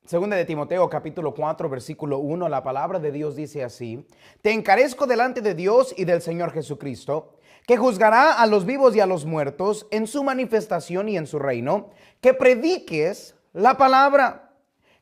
Segunda de Timoteo capítulo 4 versículo 1, la palabra de Dios dice así: Te encarezco delante de Dios y del Señor Jesucristo, que juzgará a los vivos y a los muertos en su manifestación y en su reino, que prediques la palabra,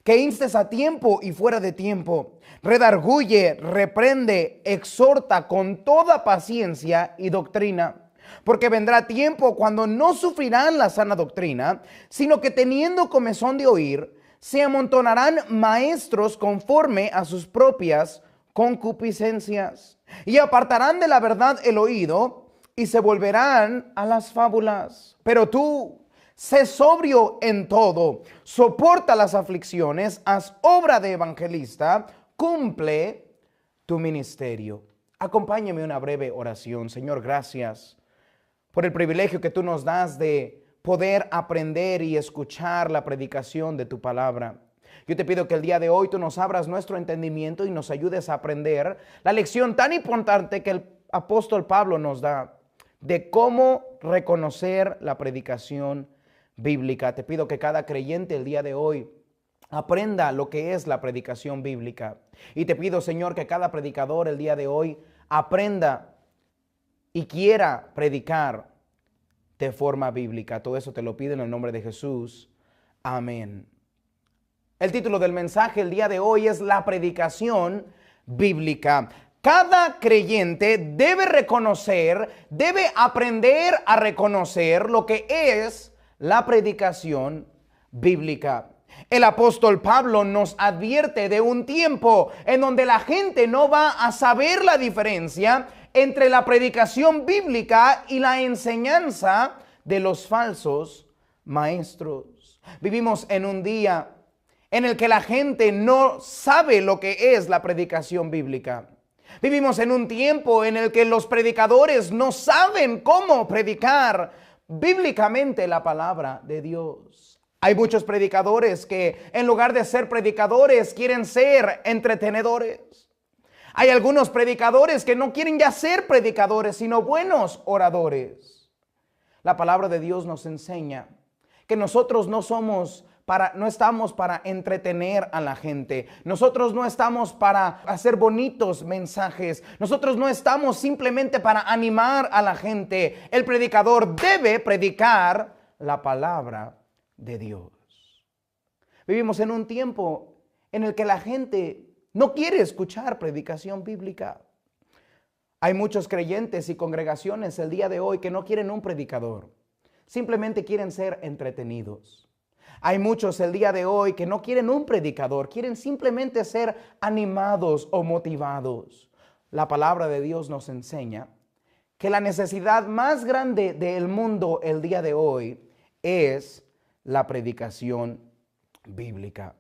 que instes a tiempo y fuera de tiempo, redarguye, reprende, exhorta con toda paciencia y doctrina. Porque vendrá tiempo cuando no sufrirán la sana doctrina, sino que teniendo comezón de oír, se amontonarán maestros conforme a sus propias concupiscencias, y apartarán de la verdad el oído, y se volverán a las fábulas. Pero tú, sé sobrio en todo, soporta las aflicciones, haz obra de evangelista, cumple tu ministerio. Acompáñame en una breve oración. Señor, gracias por el privilegio que tú nos das de poder aprender y escuchar la predicación de tu palabra. Yo te pido que el día de hoy tú nos abras nuestro entendimiento y nos ayudes a aprender la lección tan importante que el apóstol Pablo nos da de cómo reconocer la predicación bíblica. Te pido que cada creyente el día de hoy aprenda lo que es la predicación bíblica. Y te pido, Señor, que cada predicador el día de hoy aprenda y quiera predicar de forma bíblica. Todo eso te lo pido en el nombre de Jesús. Amén. El título del mensaje el día de hoy es la predicación bíblica. Cada creyente debe reconocer, debe aprender a reconocer lo que es la predicación bíblica. El apóstol Pablo nos advierte de un tiempo en donde la gente no va a saber la diferencia entre la predicación bíblica y la enseñanza de los falsos maestros. Vivimos en un día en el que la gente no sabe lo que es la predicación bíblica. Vivimos en un tiempo en el que los predicadores no saben cómo predicar bíblicamente la palabra de Dios. Hay muchos predicadores que en lugar de ser predicadores quieren ser entretenedores. Hay algunos predicadores que no quieren ya ser predicadores, sino buenos oradores. La palabra de Dios nos enseña que nosotros no estamos para entretener a la gente. Nosotros no estamos para hacer bonitos mensajes. Nosotros no estamos simplemente para animar a la gente. El predicador debe predicar la palabra de Dios. Vivimos en un tiempo en el que la gente no quiere escuchar predicación bíblica. Hay muchos creyentes y congregaciones el día de hoy que no quieren un predicador. Simplemente quieren ser entretenidos. Hay muchos el día de hoy que no quieren un predicador, quieren simplemente ser animados o motivados. La palabra de Dios nos enseña que la necesidad más grande del mundo el día de hoy es la predicación bíblica.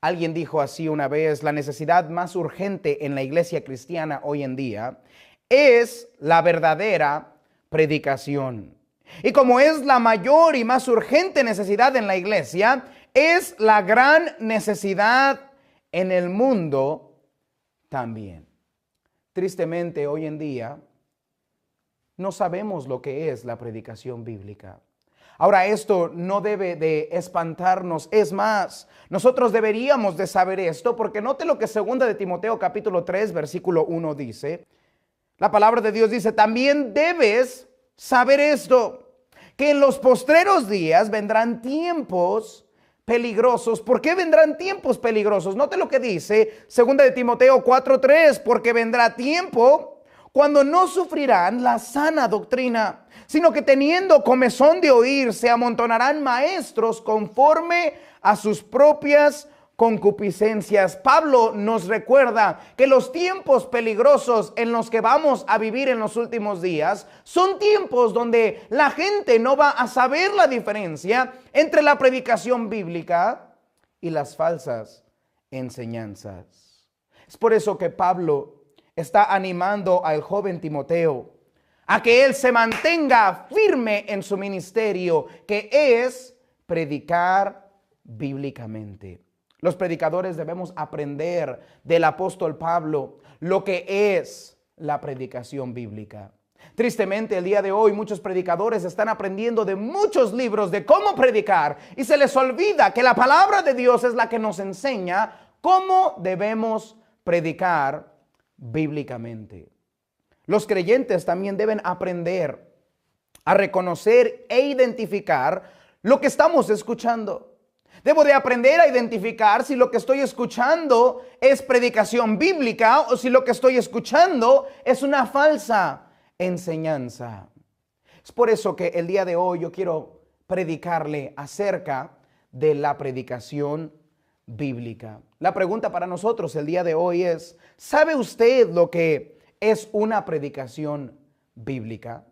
Alguien dijo así una vez: la necesidad más urgente en la iglesia cristiana hoy en día es la verdadera predicación. Y como es la mayor y más urgente necesidad en la iglesia, es la gran necesidad en el mundo también. Tristemente, hoy en día no sabemos lo que es la predicación bíblica. Ahora, esto no debe de espantarnos. Es más, nosotros deberíamos de saber esto, porque note lo que segunda de Timoteo capítulo 3 versículo 1 dice. La palabra de Dios dice: también debes saber esto, que en los postreros días vendrán tiempos peligrosos. ¿Por qué vendrán tiempos peligrosos? Note lo que dice segunda de Timoteo 4:3, porque vendrá tiempo cuando no sufrirán la sana doctrina, sino que teniendo comezón de oír, se amontonarán maestros conforme a sus propias concupiscencias. Pablo nos recuerda que los tiempos peligrosos en los que vamos a vivir en los últimos días son tiempos donde la gente no va a saber la diferencia entre la predicación bíblica y las falsas enseñanzas. Es por eso que Pablo está animando al joven Timoteo a que él se mantenga firme en su ministerio, que es predicar bíblicamente. Los predicadores debemos aprender del apóstol Pablo lo que es la predicación bíblica. Tristemente, el día de hoy muchos predicadores están aprendiendo de muchos libros de cómo predicar y se les olvida que la palabra de Dios es la que nos enseña cómo debemos predicar bíblicamente. Los creyentes también deben aprender a reconocer e identificar lo que estamos escuchando. Debo de aprender a identificar si lo que estoy escuchando es predicación bíblica o si lo que estoy escuchando es una falsa enseñanza. Es por eso que el día de hoy yo quiero predicarle acerca de la predicación bíblica. La pregunta para nosotros el día de hoy es, ¿sabe usted lo que es una predicación bíblica?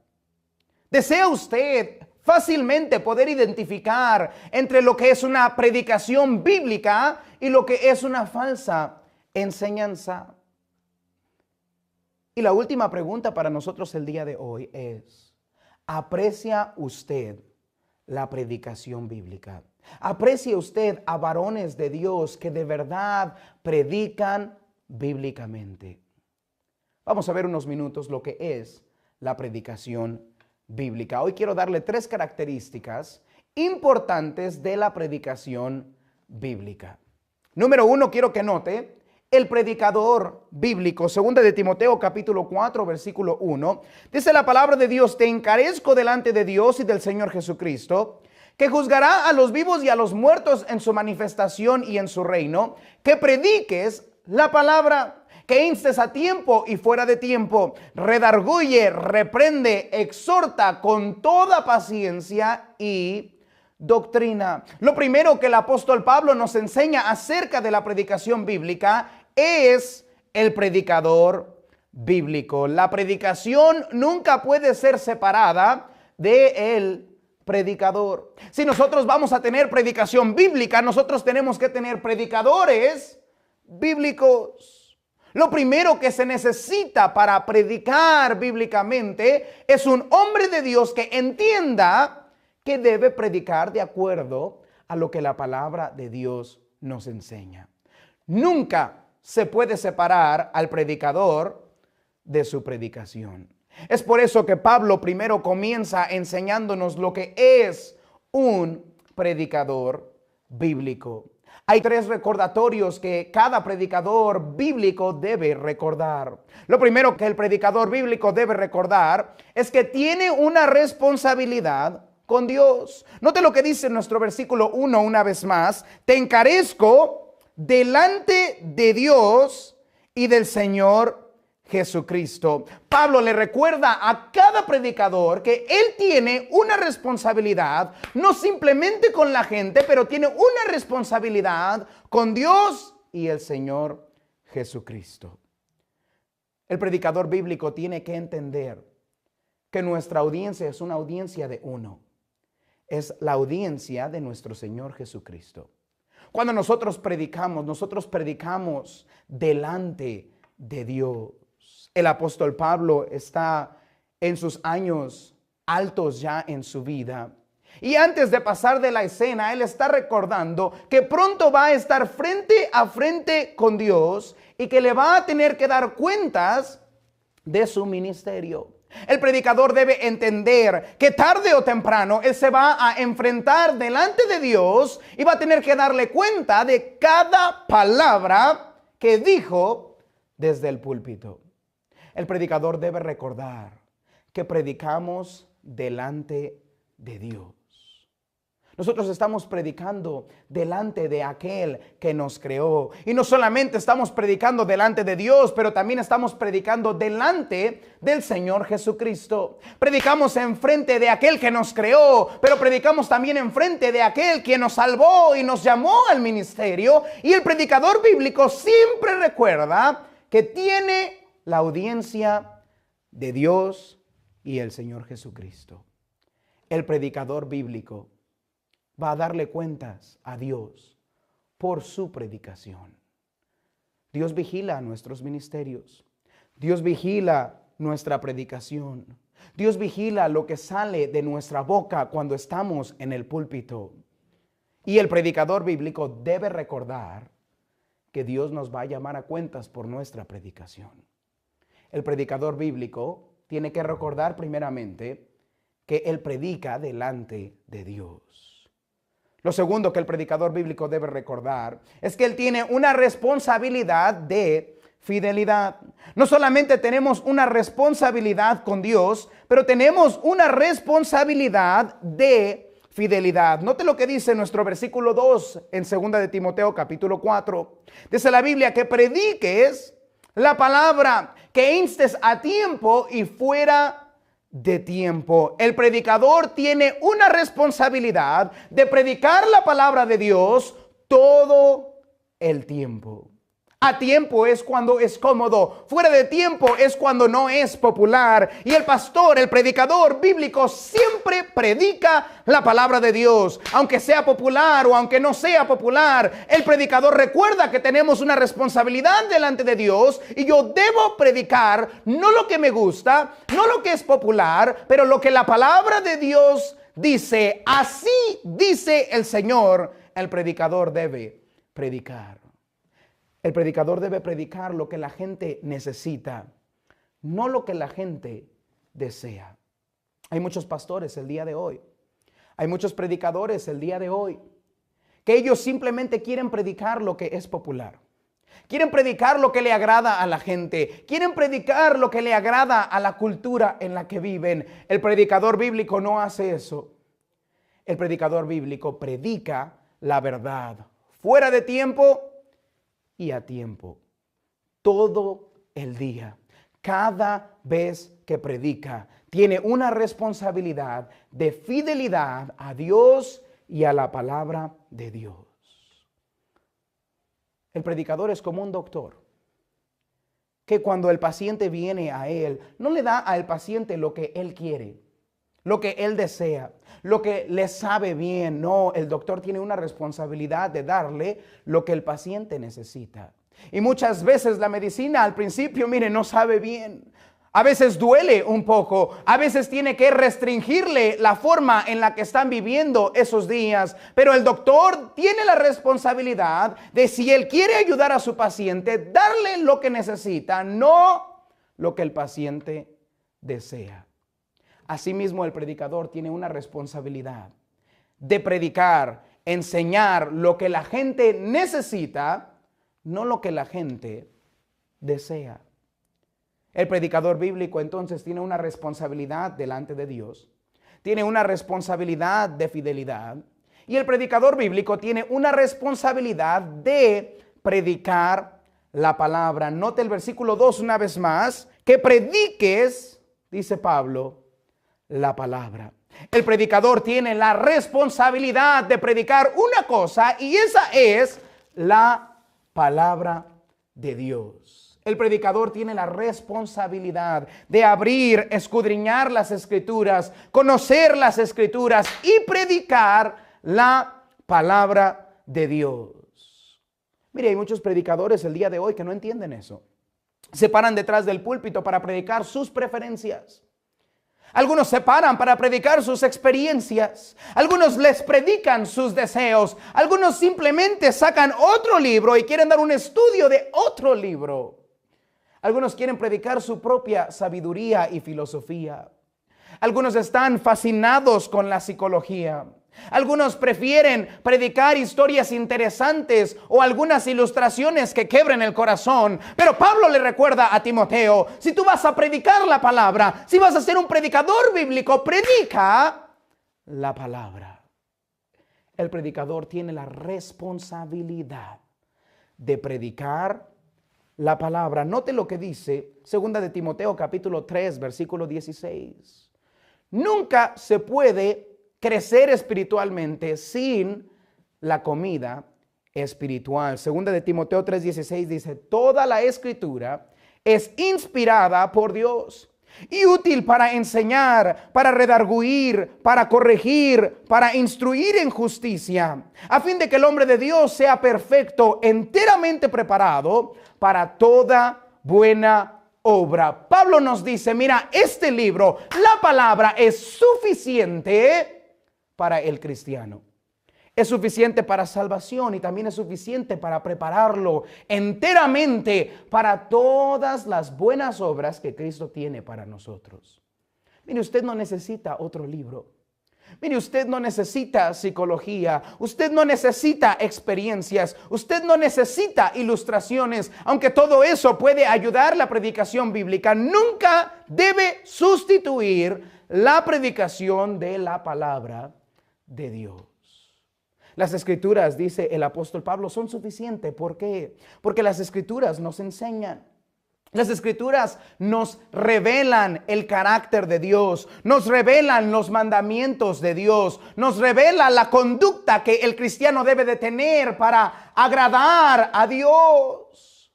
¿Desea usted fácilmente poder identificar entre lo que es una predicación bíblica y lo que es una falsa enseñanza? Y la última pregunta para nosotros el día de hoy es, ¿aprecia usted la predicación bíblica? ¿Aprecia usted a varones de Dios que de verdad predican bíblicamente? Vamos a ver unos minutos lo que es la predicación bíblica. Hoy quiero darle 3 características importantes de la predicación bíblica. Número 1, quiero que note el predicador bíblico. 2 de Timoteo capítulo 4 versículo 1. Dice la palabra de Dios: te encarezco delante de Dios y del Señor Jesucristo, que juzgará a los vivos y a los muertos en su manifestación y en su reino, que prediques la palabra, que instes a tiempo y fuera de tiempo, redarguye, reprende, exhorta con toda paciencia y doctrina. Lo primero que el apóstol Pablo nos enseña acerca de la predicación bíblica es el predicador bíblico. La predicación nunca puede ser separada del predicador. Si nosotros vamos a tener predicación bíblica, nosotros tenemos que tener predicadores bíblicos. Lo primero que se necesita para predicar bíblicamente es un hombre de Dios que entienda que debe predicar de acuerdo a lo que la palabra de Dios nos enseña. Nunca se puede separar al predicador de su predicación. Es por eso que Pablo primero comienza enseñándonos lo que es un predicador bíblico. Hay 3 recordatorios que cada predicador bíblico debe recordar. Lo primero que el predicador bíblico debe recordar es que tiene una responsabilidad con Dios. Note lo que dice en nuestro versículo 1 una vez más: te encarezco delante de Dios y del Señor Jesucristo. Pablo le recuerda a cada predicador que él tiene una responsabilidad, no simplemente con la gente, pero tiene una responsabilidad con Dios y el Señor Jesucristo. El predicador bíblico tiene que entender que nuestra audiencia es una audiencia de uno. Es la audiencia de nuestro Señor Jesucristo. Cuando nosotros predicamos delante de Dios. El apóstol Pablo está en sus años altos ya en su vida. Y antes de pasar de la escena, él está recordando que pronto va a estar frente a frente con Dios y que le va a tener que dar cuentas de su ministerio. El predicador debe entender que tarde o temprano él se va a enfrentar delante de Dios y va a tener que darle cuenta de cada palabra que dijo desde el púlpito. El predicador debe recordar que predicamos delante de Dios. Nosotros estamos predicando delante de aquel que nos creó. Y no solamente estamos predicando delante de Dios, pero también estamos predicando delante del Señor Jesucristo. Predicamos enfrente de aquel que nos creó, pero predicamos también enfrente de aquel que nos salvó y nos llamó al ministerio. Y el predicador bíblico siempre recuerda que tiene la audiencia de Dios y el Señor Jesucristo. El predicador bíblico va a darle cuentas a Dios por su predicación. Dios vigila nuestros ministerios. Dios vigila nuestra predicación. Dios vigila lo que sale de nuestra boca cuando estamos en el púlpito. Y el predicador bíblico debe recordar que Dios nos va a llamar a cuentas por nuestra predicación. El predicador bíblico tiene que recordar primeramente que él predica delante de Dios. Lo segundo que el predicador bíblico debe recordar es que él tiene una responsabilidad de fidelidad. No solamente tenemos una responsabilidad con Dios, pero tenemos una responsabilidad de fidelidad. Note lo que dice nuestro versículo 2 en 2 de Timoteo capítulo 4. Dice la Biblia que prediques la palabra, que instes a tiempo y fuera de tiempo. El predicador tiene una responsabilidad de predicar la palabra de Dios todo el tiempo. A tiempo es cuando es cómodo, fuera de tiempo es cuando no es popular. Y el pastor, el predicador bíblico siempre predica la palabra de Dios, aunque sea popular o aunque no sea popular. El predicador recuerda que tenemos una responsabilidad delante de Dios y yo debo predicar no lo que me gusta, no lo que es popular, pero lo que la palabra de Dios dice. Así dice el Señor, el predicador debe predicar. El predicador debe predicar lo que la gente necesita, no lo que la gente desea. Hay muchos pastores el día de hoy, hay muchos predicadores el día de hoy, que ellos simplemente quieren predicar lo que es popular. Quieren predicar lo que le agrada a la gente. Quieren predicar lo que le agrada a la cultura en la que viven. El predicador bíblico no hace eso. El predicador bíblico predica la verdad, fuera de tiempo y a tiempo, todo el día. Cada vez que predica, tiene una responsabilidad de fidelidad a Dios y a la palabra de Dios. El predicador es como un doctor, que cuando el paciente viene a él, no le da al paciente lo que él quiere, lo que él desea, lo que le sabe bien. No, el doctor tiene una responsabilidad de darle lo que el paciente necesita. Y muchas veces la medicina al principio, mire, no sabe bien. A veces duele un poco, a veces tiene que restringirle la forma en la que están viviendo esos días. Pero el doctor tiene la responsabilidad de, si él quiere ayudar a su paciente, darle lo que necesita, no lo que el paciente desea. Asimismo, el predicador tiene una responsabilidad de predicar, enseñar lo que la gente necesita, no lo que la gente desea. El predicador bíblico entonces tiene una responsabilidad delante de Dios, tiene una responsabilidad de fidelidad, y el predicador bíblico tiene una responsabilidad de predicar la palabra. Note el versículo 2 una vez más, que prediques, dice Pablo, la palabra. El predicador tiene la responsabilidad de predicar una cosa, y esa es la palabra de Dios. El predicador tiene la responsabilidad de abrir, escudriñar las escrituras, conocer las escrituras y predicar la palabra de Dios. Mire, hay muchos predicadores el día de hoy que no entienden eso. Se paran detrás del púlpito para predicar sus preferencias. Algunos se paran para predicar sus experiencias. Algunos les predican sus deseos. Algunos simplemente sacan otro libro y quieren dar un estudio de otro libro. Algunos quieren predicar su propia sabiduría y filosofía. Algunos están fascinados con la psicología. Algunos prefieren predicar historias interesantes o algunas ilustraciones que quebren el corazón. Pero Pablo le recuerda a Timoteo, si tú vas a predicar la palabra, si vas a ser un predicador bíblico, predica la palabra. El predicador tiene la responsabilidad de predicar la palabra. Note lo que dice 2 de Timoteo capítulo 3 versículo 16. Nunca se puede crecer espiritualmente sin la comida espiritual. 2 de Timoteo 3:16 dice, toda la escritura es inspirada por Dios y útil para enseñar, para redarguir, para corregir, para instruir en justicia, a fin de que el hombre de Dios sea perfecto, enteramente preparado para toda buena obra. Pablo nos dice, mira, este libro, la palabra, es suficiente para el cristiano. es suficiente para salvación y también es suficiente para prepararlo enteramente para todas las buenas obras que Cristo tiene para nosotros. Mire, usted no necesita otro libro. Mire, usted no necesita psicología, usted no necesita experiencias, usted no necesita ilustraciones, aunque todo eso puede ayudar la predicación bíblica. Nunca debe sustituir la predicación de la palabra de Dios. Las escrituras, dice el apóstol Pablo, son suficientes. ¿Por qué? Porque las escrituras nos enseñan. Las escrituras nos revelan el carácter de Dios, nos revelan los mandamientos de Dios, nos revela la conducta que el cristiano debe de tener para agradar a Dios.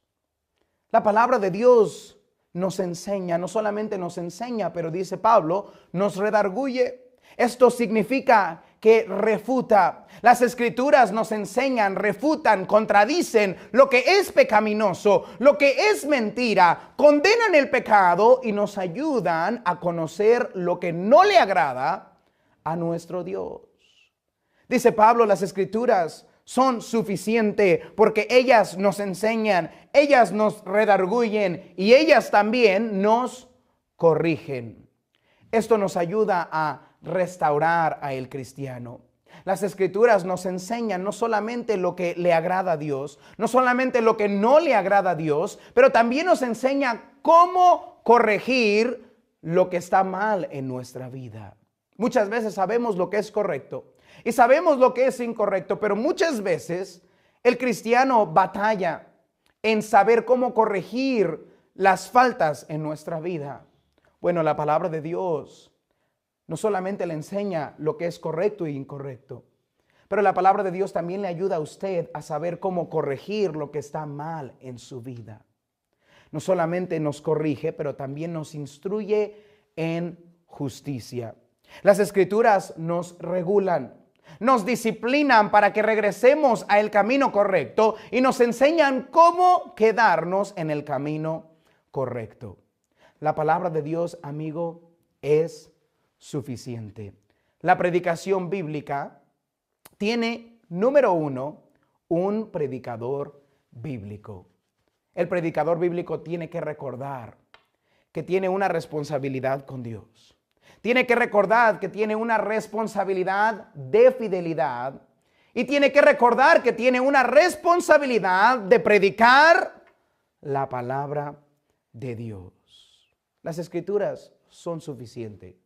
La palabra de Dios nos enseña, no solamente nos enseña, pero dice Pablo, nos redarguye. Esto significa que refuta. Las escrituras nos enseñan, refutan, contradicen lo que es pecaminoso, lo que es mentira, condenan el pecado y nos ayudan a conocer lo que no le agrada a nuestro Dios. Dice Pablo, las escrituras son suficientes porque ellas nos enseñan, ellas nos redarguyen y ellas también nos corrigen. Esto nos ayuda a restaurar a el cristiano. Las escrituras nos enseñan no solamente lo que le agrada a Dios, no solamente lo que no le agrada a Dios, pero también nos enseña cómo corregir lo que está mal en nuestra vida. Muchas veces sabemos lo que es correcto y sabemos lo que es incorrecto, pero muchas veces el cristiano batalla en saber cómo corregir las faltas en nuestra vida. Bueno, la palabra de Dios no solamente le enseña lo que es correcto e incorrecto, pero la palabra de Dios también le ayuda a usted a saber cómo corregir lo que está mal en su vida. No solamente nos corrige, pero también nos instruye en justicia. Las escrituras nos regulan, nos disciplinan para que regresemos al camino correcto y nos enseñan cómo quedarnos en el camino correcto. La palabra de Dios, amigo, es suficiente. La predicación bíblica tiene, número uno, un predicador bíblico. El predicador bíblico tiene que recordar que tiene una responsabilidad con Dios. Tiene que recordar que tiene una responsabilidad de fidelidad y tiene que recordar que tiene una responsabilidad de predicar la palabra de Dios. Las escrituras son suficientes.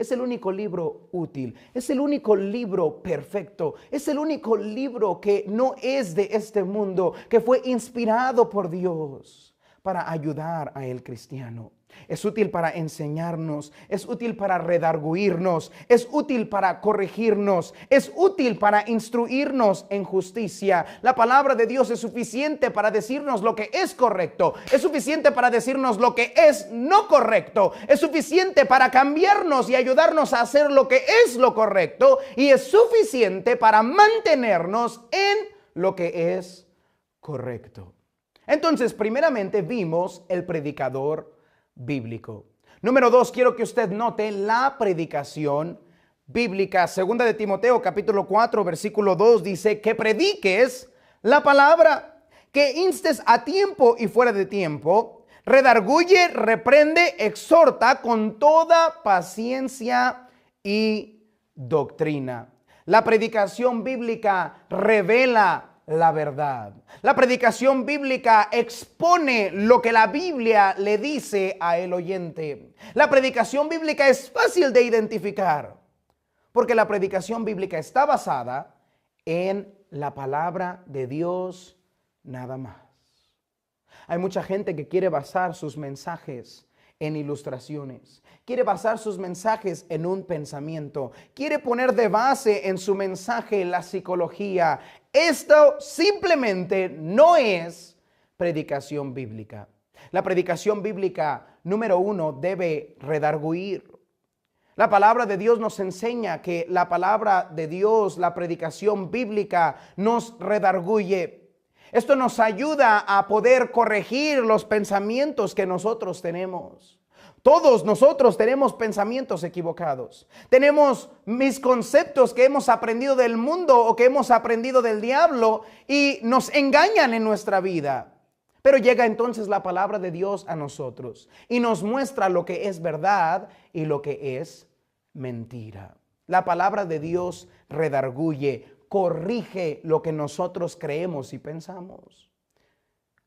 Es el único libro útil, es el único libro perfecto, es el único libro que no es de este mundo, que fue inspirado por Dios para ayudar a el cristiano. Es útil para enseñarnos, es útil para redarguirnos, es útil para corregirnos, es útil para instruirnos en justicia. La palabra de Dios es suficiente para decirnos lo que es correcto, es suficiente para decirnos lo que es no correcto, es suficiente para cambiarnos y ayudarnos a hacer lo que es lo correcto y es suficiente para mantenernos en lo que es correcto. Entonces, primeramente vimos el predicador bíblico. Número 2, quiero que usted note la predicación bíblica. Segunda de Timoteo, capítulo 4, versículo 2, dice que prediques la palabra, que instes a tiempo y fuera de tiempo, redarguye, reprende, exhorta con toda paciencia y doctrina. La predicación bíblica revela la verdad. La predicación bíblica expone lo que la Biblia le dice a el oyente. La predicación bíblica es fácil de identificar porque la predicación bíblica está basada en la palabra de Dios nada más. Hay mucha gente que quiere basar sus mensajes en ilustraciones, quiere basar sus mensajes en un pensamiento, quiere poner de base en su mensaje la psicología. Esto simplemente no es predicación bíblica. La predicación bíblica, número 1, debe redarguir. La palabra de Dios nos enseña que la palabra de Dios, la predicación bíblica, nos redarguye. Esto nos ayuda a poder corregir los pensamientos que nosotros tenemos. Todos nosotros tenemos pensamientos equivocados. Tenemos mis conceptos que hemos aprendido del mundo o que hemos aprendido del diablo y nos engañan en nuestra vida. Pero llega entonces la palabra de Dios a nosotros y nos muestra lo que es verdad y lo que es mentira. La palabra de Dios redarguye, corrige lo que nosotros creemos y pensamos.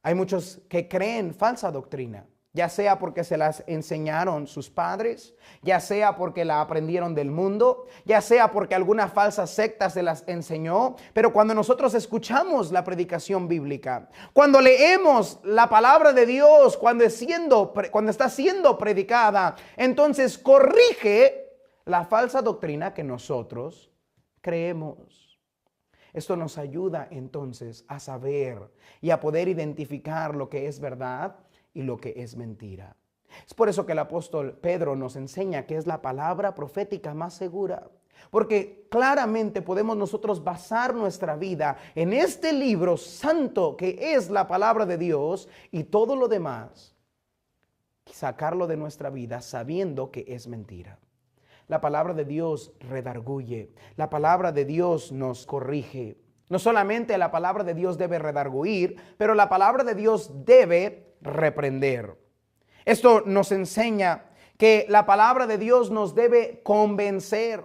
Hay muchos que creen falsa doctrina, ya sea porque se las enseñaron sus padres, ya sea porque la aprendieron del mundo, ya sea porque alguna falsa secta se las enseñó. Pero cuando nosotros escuchamos la predicación bíblica, cuando leemos la palabra de Dios, cuando está siendo predicada, entonces corrige la falsa doctrina que nosotros creemos. Esto nos ayuda entonces a saber y a poder identificar lo que es verdad y lo que es mentira. Es por eso que el apóstol Pedro nos enseña que es la palabra profética más segura, porque claramente podemos nosotros basar nuestra vida en este libro santo que es la palabra de Dios, y todo lo demás sacarlo de nuestra vida sabiendo que es mentira. La palabra de Dios redarguye, la palabra de Dios nos corrige. No solamente la palabra de Dios debe redarguir, pero la palabra de Dios debe reprender. Esto nos enseña que la palabra de Dios nos debe convencer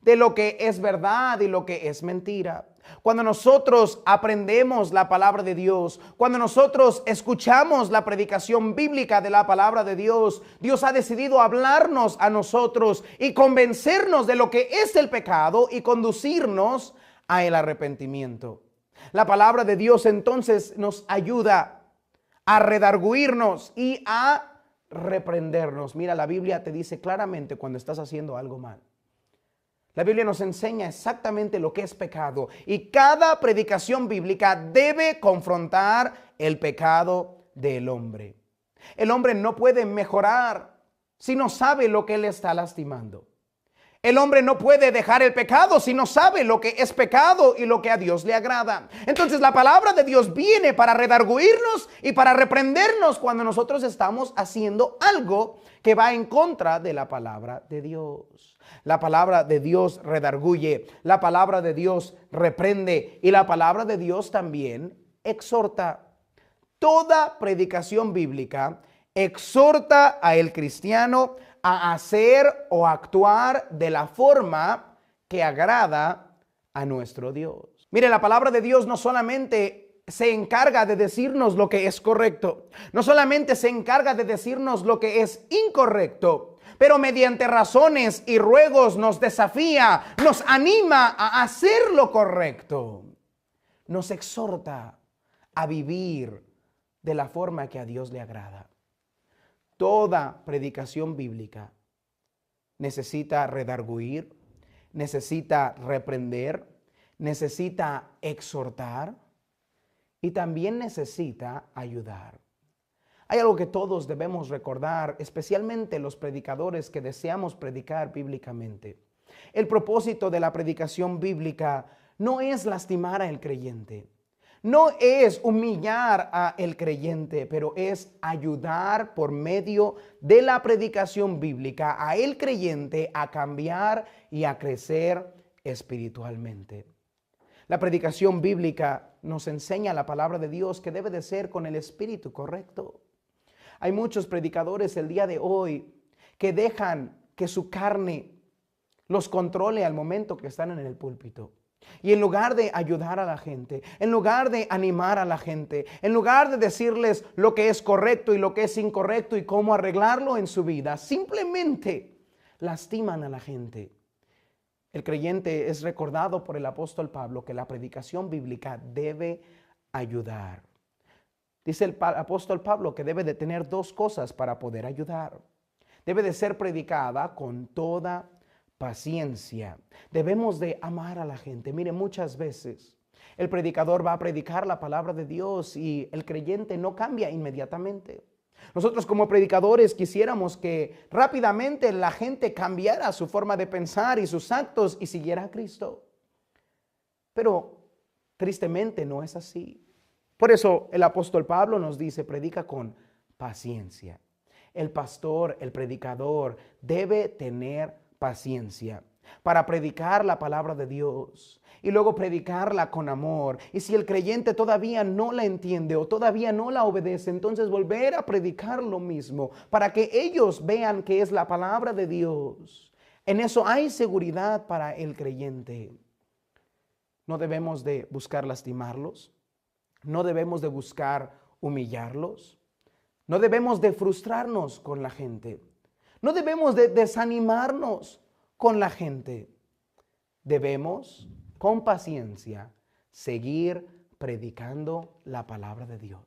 de lo que es verdad y lo que es mentira. Cuando nosotros aprendemos la palabra de Dios, cuando nosotros escuchamos la predicación bíblica de la palabra de Dios, Dios ha decidido hablarnos a nosotros y convencernos de lo que es el pecado y conducirnos a el arrepentimiento. La palabra de Dios entonces nos ayuda a redarguirnos y a reprendernos. Mira, la Biblia te dice claramente cuando estás haciendo algo mal. La Biblia nos enseña exactamente lo que es pecado, y cada predicación bíblica debe confrontar el pecado del hombre. El hombre no puede mejorar si no sabe lo que le está lastimando. El hombre no puede dejar el pecado si no sabe lo que es pecado y lo que a Dios le agrada. Entonces la palabra de Dios viene para redarguirnos y para reprendernos cuando nosotros estamos haciendo algo que va en contra de la palabra de Dios. La palabra de Dios redarguye, la palabra de Dios reprende y la palabra de Dios también exhorta. Toda predicación bíblica exhorta al cristiano a hacer o actuar de la forma que agrada a nuestro Dios. Mire, la palabra de Dios no solamente se encarga de decirnos lo que es correcto, no solamente se encarga de decirnos lo que es incorrecto, pero mediante razones y ruegos nos desafía, nos anima a hacer lo correcto. Nos exhorta a vivir de la forma que a Dios le agrada. Toda predicación bíblica necesita redarguir, necesita reprender, necesita exhortar y también necesita ayudar. Hay algo que todos debemos recordar, especialmente los predicadores que deseamos predicar bíblicamente. El propósito de la predicación bíblica no es lastimar al creyente. No es humillar al creyente, pero es ayudar por medio de la predicación bíblica a el creyente a cambiar y a crecer espiritualmente. La predicación bíblica nos enseña la palabra de Dios que debe de ser con el espíritu correcto. Hay muchos predicadores el día de hoy que dejan que su carne los controle al momento que están en el púlpito. Y en lugar de ayudar a la gente, en lugar de animar a la gente, en lugar de decirles lo que es correcto y lo que es incorrecto y cómo arreglarlo en su vida, simplemente lastiman a la gente. El creyente es recordado por el apóstol Pablo que la predicación bíblica debe ayudar. Dice el apóstol Pablo que debe de tener dos cosas para poder ayudar. Debe de ser predicada con toda paciencia. Debemos de amar a la gente. Mire, muchas veces el predicador va a predicar la palabra de Dios y el creyente no cambia inmediatamente. Nosotros como predicadores quisiéramos que rápidamente la gente cambiara su forma de pensar y sus actos y siguiera a Cristo. Pero tristemente no es así. Por eso el apóstol Pablo nos dice, predica con paciencia. El pastor, el predicador, debe tener paciencia para predicar la palabra de Dios y luego predicarla con amor. Y si el creyente todavía no la entiende o todavía no la obedece, entonces volver a predicar lo mismo para que ellos vean que es la palabra de Dios. En eso hay seguridad para el creyente. No debemos de buscar lastimarlos, no debemos de buscar humillarlos, no debemos de frustrarnos con la gente, no debemos de desanimarnos con la gente. Debemos, con paciencia, seguir predicando la palabra de Dios.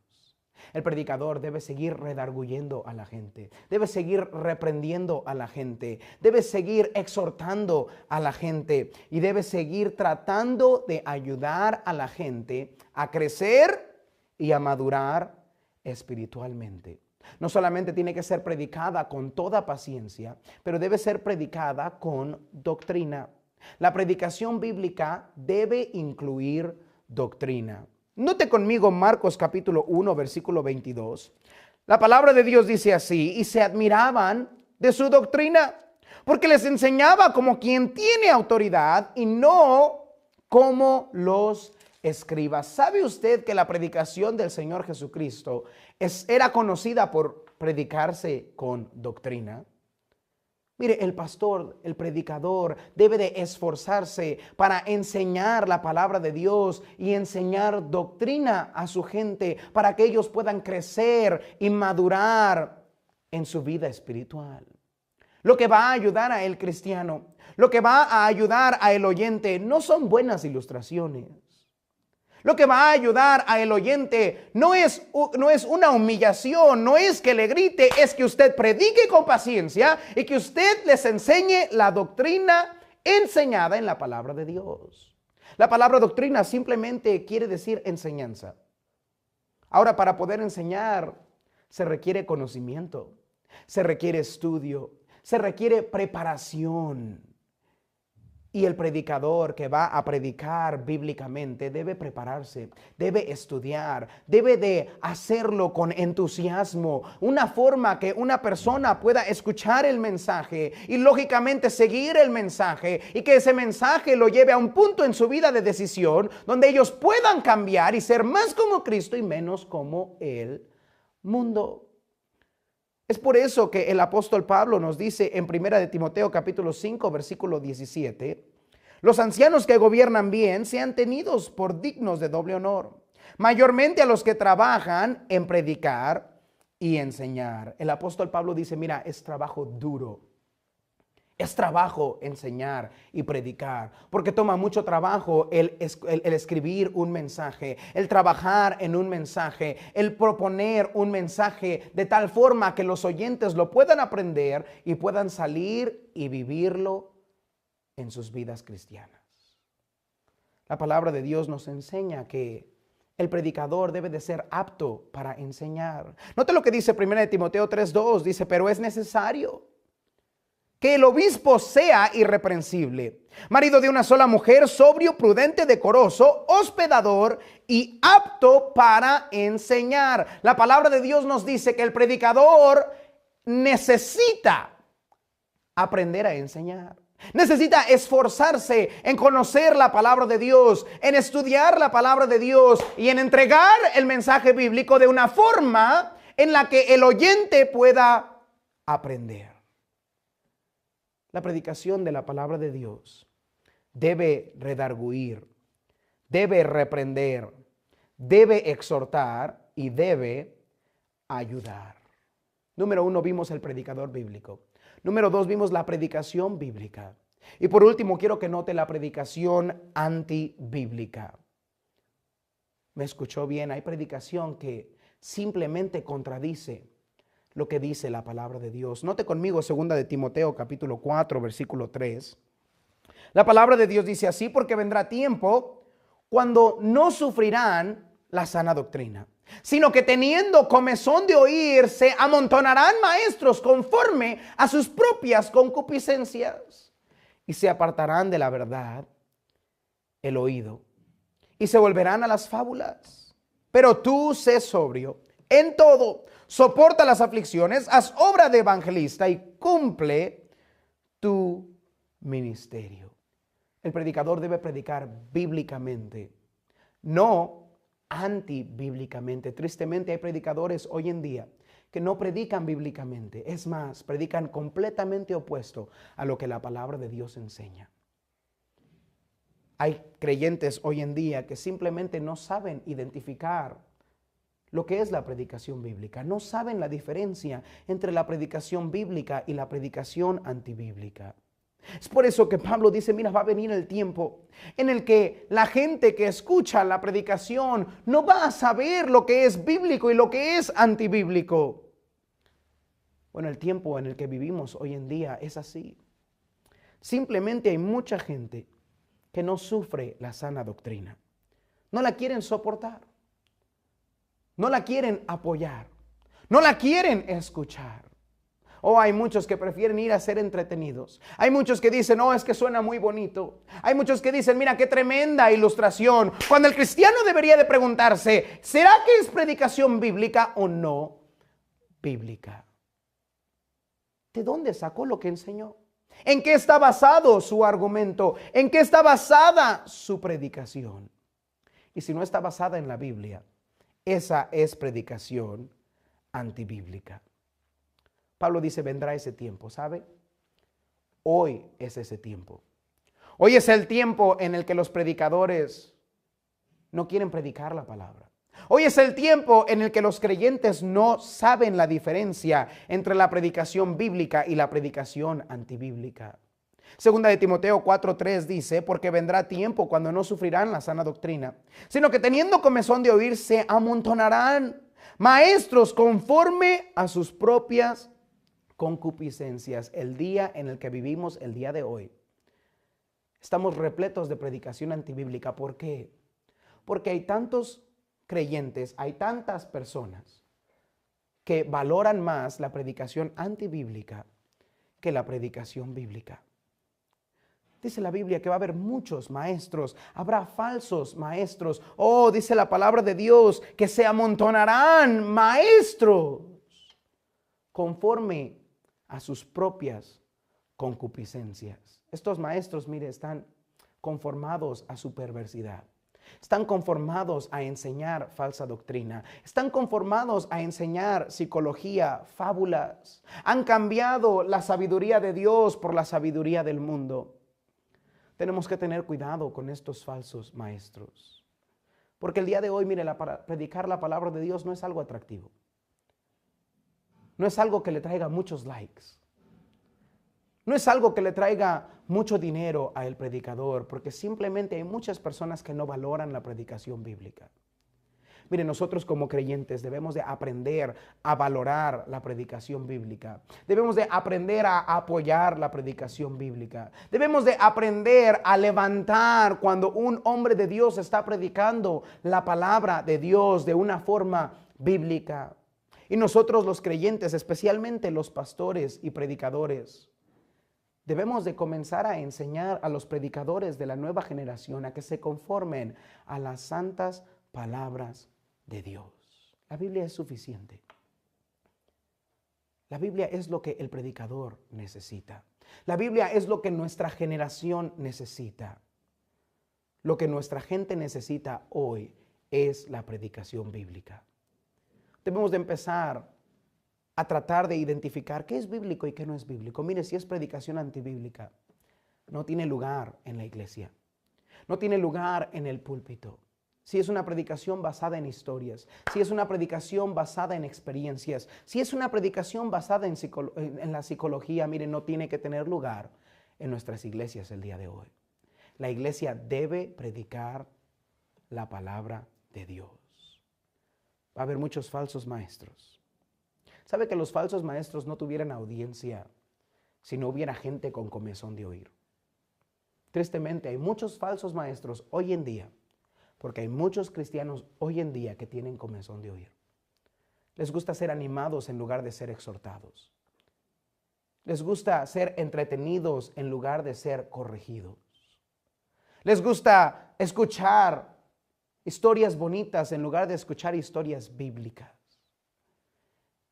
El predicador debe seguir redarguyendo a la gente, debe seguir reprendiendo a la gente, debe seguir exhortando a la gente y debe seguir tratando de ayudar a la gente a crecer y a madurar espiritualmente. No solamente tiene que ser predicada con toda paciencia, pero debe ser predicada con doctrina. La predicación bíblica debe incluir doctrina. Note conmigo Marcos capítulo 1, versículo 22. La palabra de Dios dice así: y se admiraban de su doctrina, porque les enseñaba como quien tiene autoridad y no como los escribas. ¿Sabe usted que la predicación del Señor Jesucristo era conocida por predicarse con doctrina? Mire, el pastor, el predicador debe de esforzarse para enseñar la palabra de Dios y enseñar doctrina a su gente para que ellos puedan crecer y madurar en su vida espiritual. Lo que va a ayudar a el cristiano, lo que va a ayudar a el oyente no son buenas ilustraciones. Lo que va a ayudar a el oyente no es una humillación, no es que le grite, es que usted predique con paciencia y que usted les enseñe la doctrina enseñada en la palabra de Dios. La palabra doctrina simplemente quiere decir enseñanza. Ahora, para poder enseñar se requiere conocimiento, se requiere estudio, se requiere preparación. Y el predicador que va a predicar bíblicamente debe prepararse, debe estudiar, debe de hacerlo con entusiasmo, una forma que una persona pueda escuchar el mensaje y lógicamente seguir el mensaje y que ese mensaje lo lleve a un punto en su vida de decisión donde ellos puedan cambiar y ser más como Cristo y menos como el mundo. Es por eso que el apóstol Pablo nos dice en 1 de Timoteo capítulo 5 versículo 17, los ancianos que gobiernan bien sean tenidos por dignos de doble honor, mayormente a los que trabajan en predicar y enseñar. El apóstol Pablo dice, mira, es trabajo duro. Es trabajo enseñar y predicar, porque toma mucho trabajo el escribir un mensaje, el trabajar en un mensaje, el proponer un mensaje de tal forma que los oyentes lo puedan aprender y puedan salir y vivirlo en sus vidas cristianas. La palabra de Dios nos enseña que el predicador debe de ser apto para enseñar. Note lo que dice 1 de Timoteo 3:2, dice, pero es necesario que el obispo sea irreprensible, marido de una sola mujer, sobrio, prudente, decoroso, hospedador y apto para enseñar. La palabra de Dios nos dice que el predicador necesita aprender a enseñar. Necesita esforzarse en conocer la palabra de Dios, en estudiar la palabra de Dios y en entregar el mensaje bíblico de una forma en la que el oyente pueda aprender. La predicación de la palabra de Dios debe redarguir, debe reprender, debe exhortar y debe ayudar. Número 1, vimos el predicador bíblico. Número 2, vimos la predicación bíblica. Y por último, quiero que note la predicación antibíblica. ¿Me escuchó bien? Hay predicación que simplemente contradice lo que dice la palabra de Dios. Note conmigo 2 de Timoteo capítulo 4 versículo 3. La palabra de Dios dice así, porque vendrá tiempo cuando no sufrirán la sana doctrina, sino que teniendo comezón de oír, se amontonarán maestros conforme a sus propias concupiscencias y se apartarán de la verdad el oído y se volverán a las fábulas. Pero tú sé sobrio en todo, soporta las aflicciones, haz obra de evangelista y cumple tu ministerio. El predicador debe predicar bíblicamente, no antibíblicamente. Tristemente hay predicadores hoy en día que no predican bíblicamente. Es más, predican completamente opuesto a lo que la palabra de Dios enseña. Hay creyentes hoy en día que simplemente no saben identificar lo que es la predicación bíblica. No saben la diferencia entre la predicación bíblica y la predicación antibíblica. Es por eso que Pablo dice, mira, va a venir el tiempo en el que la gente que escucha la predicación no va a saber lo que es bíblico y lo que es antibíblico. Bueno, el tiempo en el que vivimos hoy en día es así. Simplemente hay mucha gente que no sufre la sana doctrina. No la quieren soportar. No la quieren apoyar. No la quieren escuchar. Oh, hay muchos que prefieren ir a ser entretenidos. Hay muchos que dicen, no, es que suena muy bonito. Hay muchos que dicen, mira, qué tremenda ilustración. Cuando el cristiano debería de preguntarse, ¿será que es predicación bíblica o no bíblica? ¿De dónde sacó lo que enseñó? ¿En qué está basado su argumento? ¿En qué está basada su predicación? Y si no está basada en la Biblia, esa es predicación antibíblica. Pablo dice, vendrá ese tiempo, ¿sabe? Hoy es ese tiempo. Hoy es el tiempo en el que los predicadores no quieren predicar la palabra. Hoy es el tiempo en el que los creyentes no saben la diferencia entre la predicación bíblica y la predicación antibíblica. Segunda de Timoteo 4:3 dice, porque vendrá tiempo cuando no sufrirán la sana doctrina, sino que teniendo comezón de oír, se amontonarán maestros conforme a sus propias concupiscencias. El día en el que vivimos, el día de hoy, estamos repletos de predicación antibíblica. ¿Por qué? Porque hay tantos creyentes, hay tantas personas que valoran más la predicación antibíblica que la predicación bíblica. Dice la Biblia que va a haber muchos maestros, habrá falsos maestros. Oh, dice la palabra de Dios que se amontonarán maestros conforme a sus propias concupiscencias. Estos maestros, mire, están conformados a su perversidad. Están conformados a enseñar falsa doctrina. Están conformados a enseñar psicología, fábulas. Han cambiado la sabiduría de Dios por la sabiduría del mundo. Tenemos que tener cuidado con estos falsos maestros. Porque el día de hoy, mire, predicar la palabra de Dios no es algo atractivo. No es algo que le traiga muchos likes. No es algo que le traiga mucho dinero al predicador, porque simplemente hay muchas personas que no valoran la predicación bíblica. Mire, nosotros como creyentes debemos de aprender a valorar la predicación bíblica. Debemos de aprender a apoyar la predicación bíblica. Debemos de aprender a levantar cuando un hombre de Dios está predicando la palabra de Dios de una forma bíblica. Y nosotros los creyentes, especialmente los pastores y predicadores, debemos de comenzar a enseñar a los predicadores de la nueva generación a que se conformen a las santas palabras de Dios. La Biblia es suficiente. La Biblia es lo que el predicador necesita. La Biblia es lo que nuestra generación necesita. Lo que nuestra gente necesita hoy es la predicación bíblica. Debemos de empezar a tratar de identificar qué es bíblico y qué no es bíblico. Mire, si es predicación antibíblica, no tiene lugar en la iglesia. No tiene lugar en el púlpito. Si es una predicación basada en historias, si es una predicación basada en experiencias, si es una predicación basada en la psicología, mire, no tiene que tener lugar en nuestras iglesias el día de hoy. La iglesia debe predicar la palabra de Dios. Va a haber muchos falsos maestros. ¿Sabe que los falsos maestros no tuvieran audiencia si no hubiera gente con comezón de oír? Tristemente, hay muchos falsos maestros hoy en día, porque hay muchos cristianos hoy en día que tienen comezón de oír. Les gusta ser animados en lugar de ser exhortados. Les gusta ser entretenidos en lugar de ser corregidos. Les gusta escuchar historias bonitas en lugar de escuchar historias bíblicas.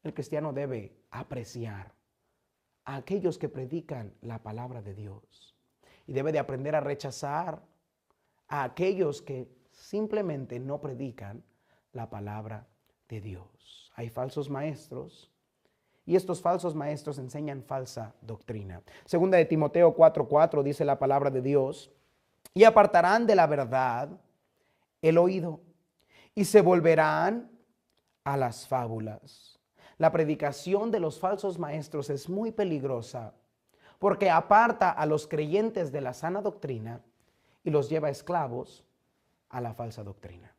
El cristiano debe apreciar a aquellos que predican la palabra de Dios y debe de aprender a rechazar a aquellos que simplemente no predican la palabra de Dios. Hay falsos maestros y estos falsos maestros enseñan falsa doctrina. Segunda de Timoteo 4:4 dice la palabra de Dios: y apartarán de la verdad el oído y se volverán a las fábulas. La predicación de los falsos maestros es muy peligrosa porque aparta a los creyentes de la sana doctrina y los lleva esclavos a la falsa doctrina.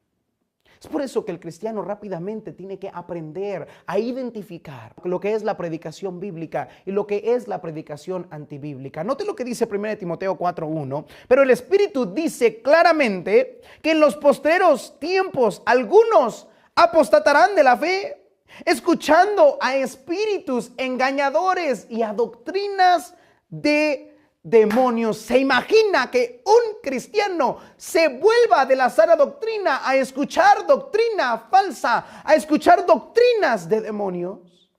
Es por eso que el cristiano rápidamente tiene que aprender a identificar lo que es la predicación bíblica y lo que es la predicación antibíblica. Note lo que dice 1 Timoteo 4:1. Pero el Espíritu dice claramente que en los postreros tiempos algunos apostatarán de la fe, escuchando a espíritus engañadores y a doctrinas de demonios. ¿Se imagina que un cristiano se vuelva de la sana doctrina a escuchar doctrina falsa, a escuchar doctrinas de demonios?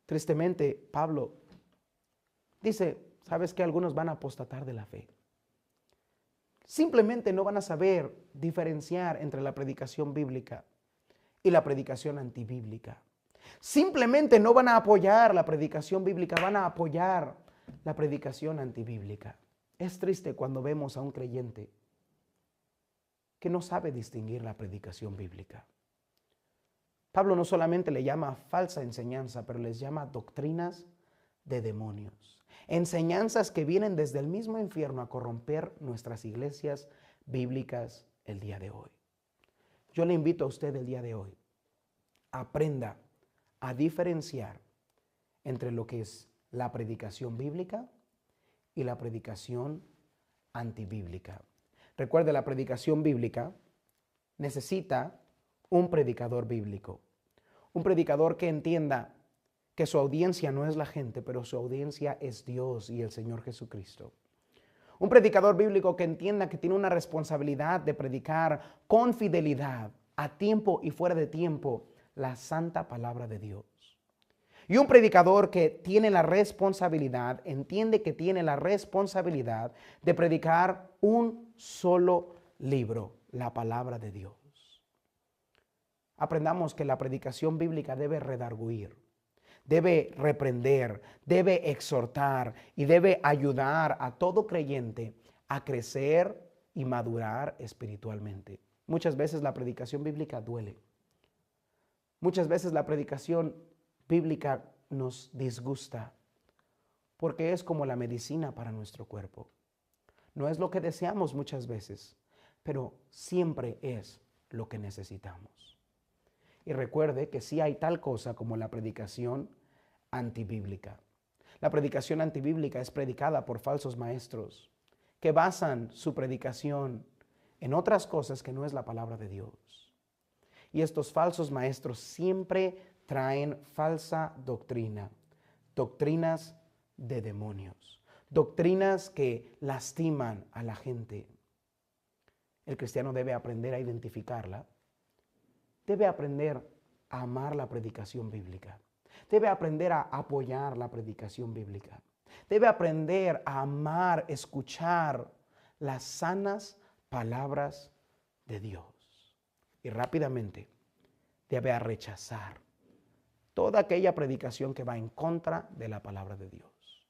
Tristemente, Pablo dice, ¿sabes qué? Algunos van a apostatar de la fe. Simplemente no van a saber diferenciar entre la predicación bíblica y la predicación antibíblica. Simplemente no van a apoyar la predicación bíblica, van a apoyar la predicación antibíblica. Es triste cuando vemos a un creyente que no sabe distinguir la predicación bíblica. Pablo no solamente le llama falsa enseñanza, pero les llama doctrinas de demonios. Enseñanzas que vienen desde el mismo infierno a corromper nuestras iglesias bíblicas el día de hoy. Yo le invito a usted el día de hoy, aprenda a diferenciar entre lo que es la predicación bíblica y la predicación antibíblica. Recuerde, la predicación bíblica necesita un predicador bíblico. Un predicador que entienda que su audiencia no es la gente, pero su audiencia es Dios y el Señor Jesucristo. Un predicador bíblico que entienda que tiene una responsabilidad de predicar con fidelidad, a tiempo y fuera de tiempo, la santa palabra de Dios. Y un predicador que tiene la responsabilidad, entiende que tiene la responsabilidad de predicar un solo libro, la palabra de Dios. Aprendamos que la predicación bíblica debe redarguir, debe reprender, debe exhortar y debe ayudar a todo creyente a crecer y madurar espiritualmente. Muchas veces la predicación bíblica duele. Muchas veces la predicación bíblica nos disgusta porque es como la medicina para nuestro cuerpo. No es lo que deseamos muchas veces, pero siempre es lo que necesitamos. Y recuerde que sí hay tal cosa como la predicación antibíblica. La predicación antibíblica es predicada por falsos maestros que basan su predicación en otras cosas que no es la palabra de Dios. Y estos falsos maestros siempre traen falsa doctrina, doctrinas de demonios, doctrinas que lastiman a la gente. El cristiano debe aprender a identificarla, debe aprender a amar la predicación bíblica, debe aprender a apoyar la predicación bíblica, debe aprender a amar, escuchar las sanas palabras de Dios y rápidamente debe rechazar toda aquella predicación que va en contra de la palabra de Dios.